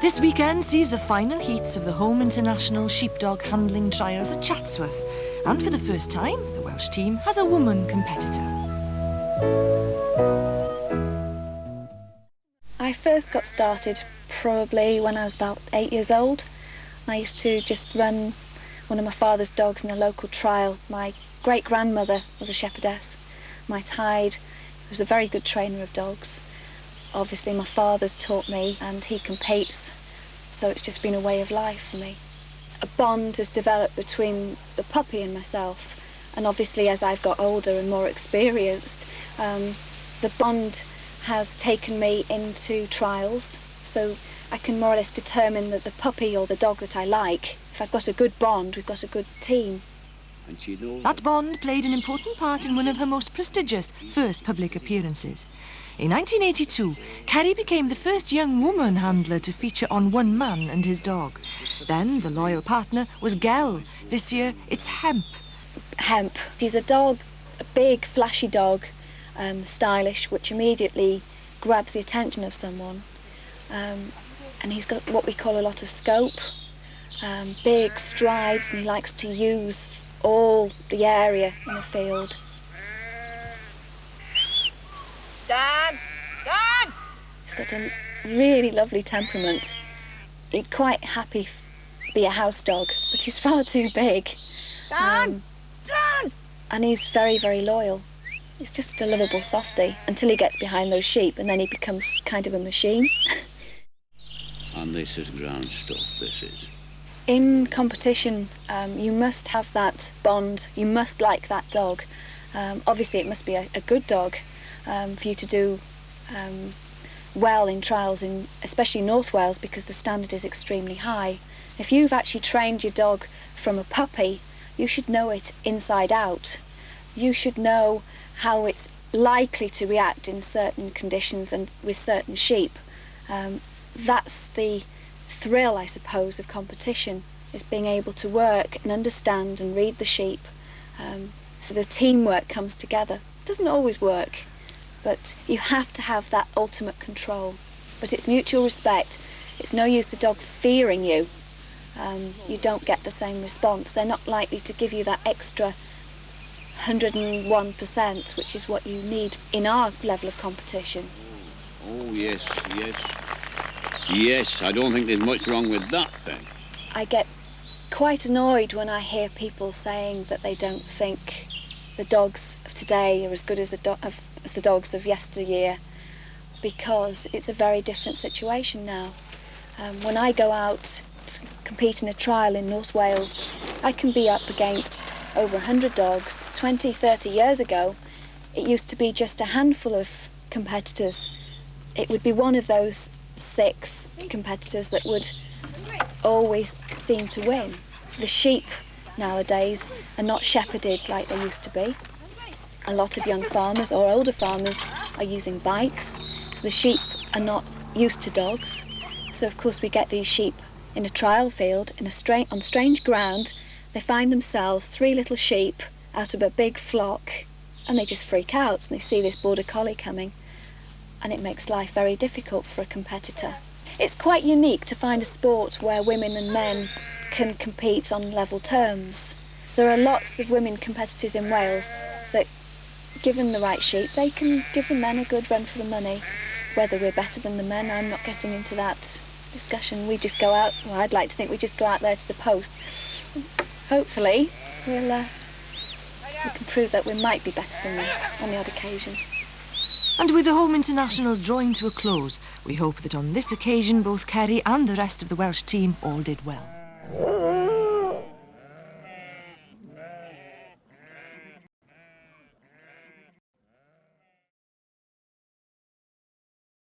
This weekend sees the final heats of the Home International Sheepdog Handling Trials at Chatsworth. And for the first time, the Welsh team has a woman competitor. I first got started probably when I was about 8 years old. I used to just run one of my father's dogs in a local trial. My great-grandmother was a shepherdess. My tide was a very good trainer of dogs. Obviously my father's taught me and he competes, so it's just been a way of life for me. A bond has developed between the puppy and myself, and obviously as I've got older and more experienced, the bond has taken me into trials, so I can more or less determine that the puppy or the dog that I like, if I've got a good bond, we've got a good team. That bond played an important part in one of her most prestigious first public appearances. In 1982, Ceri became the first young woman handler to feature on one man and his dog. Then the loyal partner was Bwlch. This year it's Hemp. Hemp. He's a dog, a big, flashy dog, stylish, which immediately grabs the attention of someone. And he's got what we call a lot of scope, big strides, and he likes to use all the area in the field. Dan! Dan! He's got a really lovely temperament. He'd quite happy to be a house dog, but he's far too big. Dan! Dan! And he's very, very loyal. He's just a lovable softie until he gets behind those sheep, and then he becomes kind of a machine. And this is grand stuff, this is. In competition, you must have that bond, you must like that dog. Obviously it must be a good dog for you to do well in trials, especially North Wales, because the standard is extremely high. If you've actually trained your dog from a puppy, you should know it inside out. You should know how it's likely to react in certain conditions and with certain sheep. That's the thrill, I suppose, of competition, is being able to work and understand and read the sheep, so the teamwork comes together. It doesn't always work, but you have to have that ultimate control. But it's mutual respect. It's no use the dog fearing you. You don't get the same response. They're not likely to give you that extra 101%, which is what you need in our level of competition. Oh, yes, yes. Yes, I don't think there's much wrong with that then. I get quite annoyed when I hear people saying that they don't think the dogs of today are as good as the dogs of yesteryear, because it's a very different situation now. When I go out to compete in a trial in North Wales, I can be up against over 100 dogs. 20, 30 years ago, it used to be just a handful of competitors. It would be one of those 6 competitors that would always seem to win. The sheep nowadays are not shepherded like they used to be. A lot of young farmers or older farmers are using bikes, so the sheep are not used to dogs. So of course we get these sheep in a trial field on strange ground. They find themselves 3 little sheep out of a big flock, and they just freak out and they see this border collie coming. And it makes life very difficult for a competitor. It's quite unique to find a sport where women and men can compete on level terms. There are lots of women competitors in Wales that, given the right sheep, they can give the men a good run for the money. Whether we're better than the men, I'm not getting into that discussion. We just go out, well, I'd like to think we just go out there to the post. Hopefully we can prove that we might be better than them on the odd occasion. And with the Home Internationals drawing to a close, we hope that on this occasion both Ceri and the rest of the Welsh team all did well.